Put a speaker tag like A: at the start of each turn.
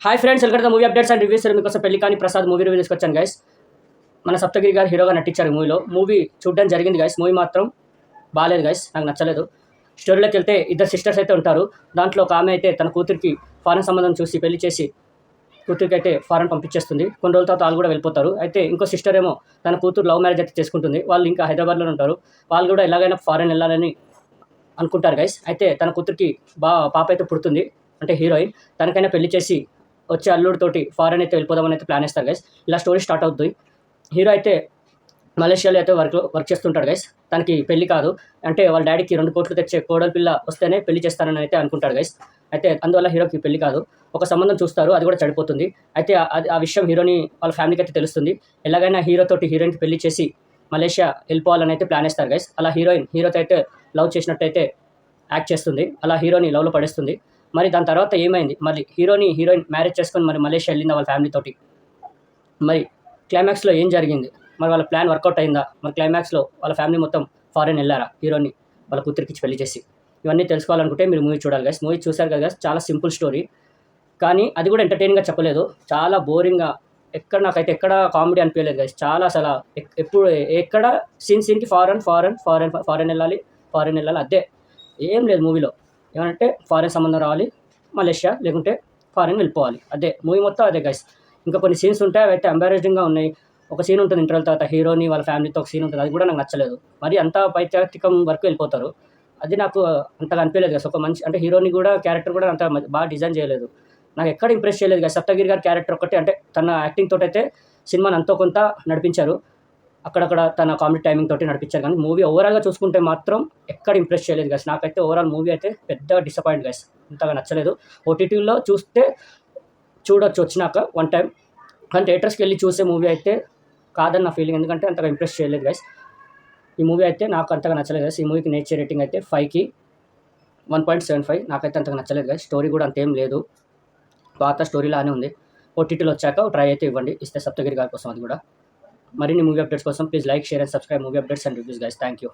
A: Hi friends, welcome to movie updates and reviews. మీకోసం పెళ్లి కాని ప్రసాద్ మూవీ రివ్యూ తీసుకొచ్చాను గైస్. మన సప్తగిరి గారు హీరోగా నటించారు మూవీలో. మూవీ చూడడం జరిగింది గైస్. మూవీ మాత్రం బాగాలేదు గైస్, నాకు నచ్చలేదు. స్టోరీలోకి వెళ్తే ఇద్దరు సిస్టర్స్ అయితే ఉంటారు. దాంట్లో ఒక ఆమె అయితే తన కూతురికి ఫారెన్ సంబంధం చూసి పెళ్లి చేసి కూతురికి అయితే ఫారెన్ పంపించేస్తుంది. కొన్ని రోజుల తర్వాత వాళ్ళు కూడా వెళ్ళిపోతారు. అయితే ఇంకో సిస్టర్ ఏమో తన కూతురు లవ్ మ్యారేజ్ అయితే చేసుకుంటుంది. వాళ్ళు ఇంకా హైదరాబాద్లోనే ఉంటారు. వాళ్ళు కూడా ఎలాగైనా ఫారెన్ వెళ్ళాలని అనుకుంటారు గైస్. అయితే తన కూతురికి పాప అయితే పుడుతుంది, అంటే హీరోయిన్. తనకైనా పెళ్లి చేసి వచ్చే అల్లుడితోటి ఫారెన్ అయితే వెళ్ళిపోదామని అయితే ప్లాన్ చేస్తారు గైస్. ఇలా స్టోరీ స్టార్ట్ అవుతుంది. హీరో అయితే మలేషియాలో అయితే వర్క్ చేస్తుంటాడు గైస్. తనకి పెళ్లి కాదు, అంటే వాళ్ళ డాడీకి 2 కోట్లు తెచ్చే కోడలు పిల్ల వస్తేనే పెళ్లి చేస్తానని అయితే అనుకుంటాడు గైస్. అయితే అందువల్ల హీరోకి పెళ్లి కాదు. ఒక సంబంధం చూస్తారు, అది కూడా చెడిపోతుంది. అయితే ఆ విషయం హీరోని వాళ్ళ ఫ్యామిలీకి అయితే తెలుస్తుంది. ఎలాగైనా హీరోయిన్కి పెళ్లి చేసి మలేషియా వెళ్ళిపోవాలని అయితే ప్లాన్ చేస్తారు గైస్. అలా హీరోతో అయితే లవ్ చేసినట్టయితే యాక్ట్ చేస్తుంది. అలా హీరోని లవ్లో పడేస్తుంది. మరి దాని తర్వాత ఏమైంది, మళ్ళీ హీరోయిన్ మ్యారేజ్ చేసుకొని మరి మలేషియా వెళ్ళిందా వాళ్ళ ఫ్యామిలీతోటి? మరి క్లైమాక్స్లో ఏం జరిగింది? మరి వాళ్ళ ప్లాన్ వర్కౌట్ అయిందా? మరి క్లైమాక్స్లో వాళ్ళ ఫ్యామిలీ మొత్తం ఫారెన్ వెళ్ళారా హీరోని వాళ్ళ కూతురికి పెళ్లి చేసి? ఇవన్నీ తెలుసుకోవాలనుకుంటే మీరు మూవీ చూడాలి గైస్. మూవీ చూశారు కదా గైస్, చాలా సింపుల్ స్టోరీ, కానీ అది కూడా ఎంటర్టైనింగ్గా చెప్పలేదు. చాలా బోరింగ్గా, నాకైతే ఎక్కడ కామెడీ అనిపించలేదు గైస్. చాలా అసలు ఎప్పుడు ఎక్కడ సీన్కి ఫారెన్ వెళ్ళాలి అదే. ఏం లేదు మూవీలో. ఏమంటే ఫారెన్ సంబంధం రావాలి, మలేషియా, లేకుంటే ఫారెన్ వెళ్ళిపోవాలి, అదే మూవీ మొత్తం అదే గైస్. ఇంకా కొన్ని సీన్స్ ఉంటాయి, అవి అయితే ఎంబారెసింగ్గా ఉన్నాయి. ఒక సీన్ ఉంటుంది ఇంటర్వెల్ తర్వాత హీరోని వాళ్ళ ఫ్యామిలీతో ఒక సీన్ ఉంటుంది, అది కూడా నాకు నచ్చలేదు. మరి అంత పైచాతికం వరకు వెళ్ళిపోతారు, అది నాకు అంతగా అనిపించలేదు గైస్. ఒక మంచి అంటే హీరోని కూడా క్యారెక్టర్ కూడా అంత బాగా డిజైన్ చేయలేదు, నాకు ఎక్కడ ఇంప్రెస్ చేయలేదు గైస్. సప్తగిరి గారి క్యారెక్టర్ ఒకటి, అంటే తన యాక్టింగ్ తోటి అయితే సినిమాని అంతో కొంత నడిపించారు. అక్కడక్కడ తన కామెడీ టైమింగ్ తోటి నడిపించారు, కానీ మూవీ ఓవరాల్గా చూసుకుంటే మాత్రం ఎక్కడ ఇంప్రెస్ చేయలేదు గైస్. నాకైతే ఓవరాల్ మూవీ అయితే పెద్ద డిసప్పాయింట్ గైస్, అంతగా నచ్చలేదు. ఓటీటీలో చూస్తే చూడొచ్చు వచ్చినాక వన్ టైం, కానీ థియేటర్స్కి వెళ్ళి చూసే మూవీ అయితే కాదని నా ఫీలింగ్, ఎందుకంటే అంతగా ఇంప్రెస్ చేయలేదు గైస్. ఈ మూవీ అయితే నాకు అంతగా నచ్చలేదు గైస్. ఈ మూవీకి నేచర్ రేటింగ్ అయితే 5కి 1.75. నాకైతే అంతగా నచ్చలేదు గైస్. స్టోరీ కూడా అంతేం లేదు, పాత స్టోరీలానే ఉంది. ఓటీటీలో వచ్చాక ట్రై అయితే ఇవ్వండి, ఇస్తే సప్తగిరి గారి కోసం. అది కూడా మరిన్ని మూవీ అప్డేట్స్ కోసం please like, share and subscribe movie updates and reviews guys. Thank you.